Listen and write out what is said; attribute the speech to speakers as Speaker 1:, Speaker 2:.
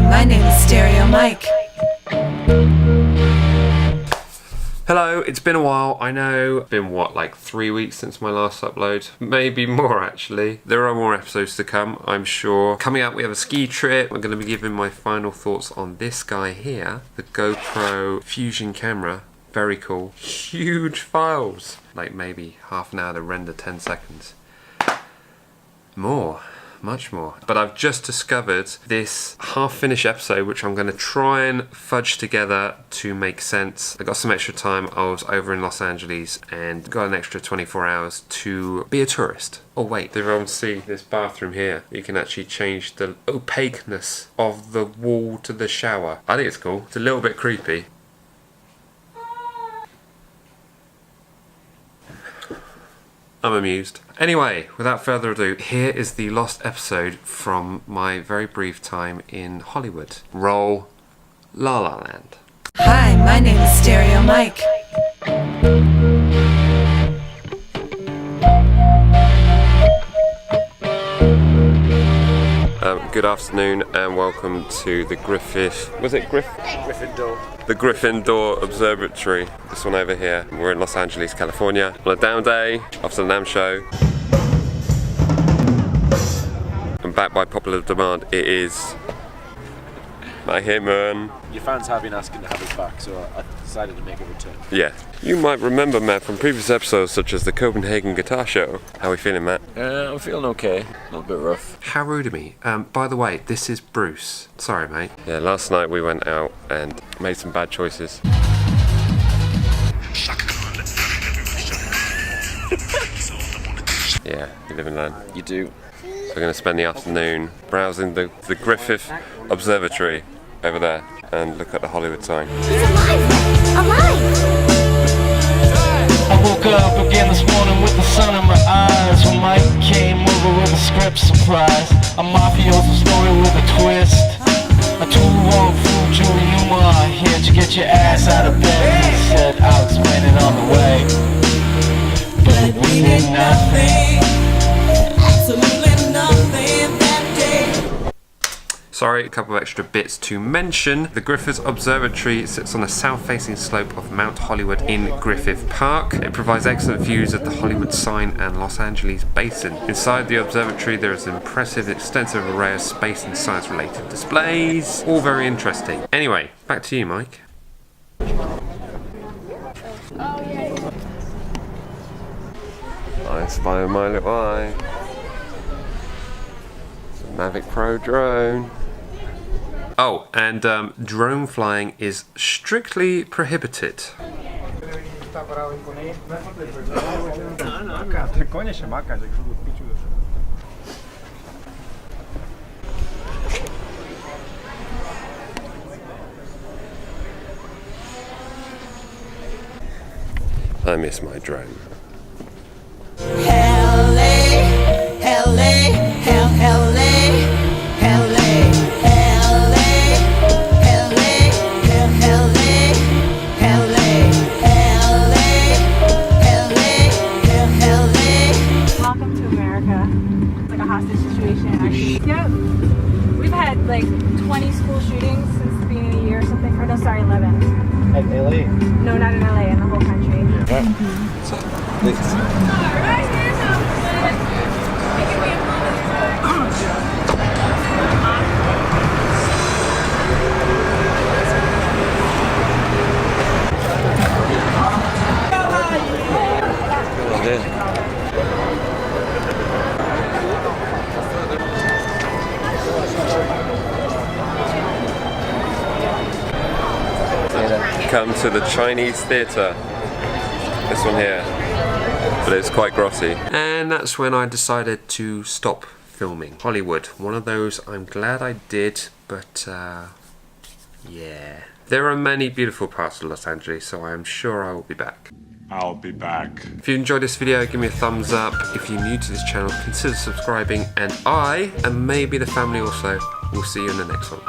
Speaker 1: my name is Stereo Mike.
Speaker 2: Hello, it's been a while, I know. It's been what, like 3 weeks since my last upload? Maybe more actually. There are more episodes to come, I'm sure. Coming up we have a ski trip. I'm going to be giving my final thoughts on this guy here, the GoPro Fusion camera. Very cool. Huge files. Like maybe half an hour to render 10 seconds. More. Much more. But I've just discovered this half-finished episode which I'm going to try and fudge together to make sense. I got some extra time. I was over in Los Angeles and got an extra 24 hours to be a tourist. Oh wait, did everyone see this bathroom here? You can actually change the opaqueness of the wall to the shower. I think it's cool. It's a little bit creepy. I'm amused. Anyway, without further ado, here is the lost episode from my very brief time in Hollywood. Roll La La Land.
Speaker 1: Hi, my name is Stereo Mike.
Speaker 2: Good afternoon and welcome to the Griffith... Was it Gryffindor? The Griffith Observatory. This one over here. We're in Los Angeles, California. On a down day after the NAMM show. And back by popular demand, it is my hitman.
Speaker 3: Your fans have been asking to have us back, so I decided to make a return.
Speaker 2: Yeah. You might remember Matt from previous episodes such as the Copenhagen Guitar Show. How are we feeling, Matt?
Speaker 3: I'm feeling okay. A little bit rough.
Speaker 2: How rude of me. By the way, this is Bruce. Sorry, mate. Yeah, last night we went out and made some bad choices. Yeah, you live in land.
Speaker 3: You do.
Speaker 2: So we're going to spend the afternoon browsing the Griffith Observatory over there and look at the Hollywood sign.
Speaker 4: He's alive! Alive!
Speaker 5: I woke up again this morning with the sun in my eyes when Mike came over with a script surprise. A mafioso story with a twist. A too-long fool, Julie Newmar here to get your ass out of bed. He said I'll explain it on the way, but we did nothing. Absolutely nothing that day.
Speaker 2: Sorry, a couple of extra bits to mention. The Griffith Observatory sits on the south-facing slope of Mount Hollywood in Griffith Park. It provides excellent views of the Hollywood sign and Los Angeles basin. Inside the observatory there is an impressive extensive array of space and science-related displays. All very interesting. Anyway, back to you, Mike. I spy with my little eye. It's a Mavic Pro drone. Oh, and drone flying is strictly prohibited. I miss my drone.
Speaker 6: Welcome to America. It's like a hostage situation, actually. Yep. We've had like 20 school shootings since the beginning of the year or something. Or no, sorry, 11.
Speaker 7: At LA?
Speaker 6: No, not in LA, in the whole country.
Speaker 2: Come to the Chinese theatre. This one here. But it's quite grotty. And that's when I decided to stop filming. Hollywood. One of those I'm glad I did, but yeah. There are many beautiful parts of Los Angeles, so I am sure I will be back.
Speaker 8: I'll be back.
Speaker 2: If you enjoyed this video, give me a thumbs up. If you're new to this channel, consider subscribing. And I, and maybe the family also, will see you in the next one.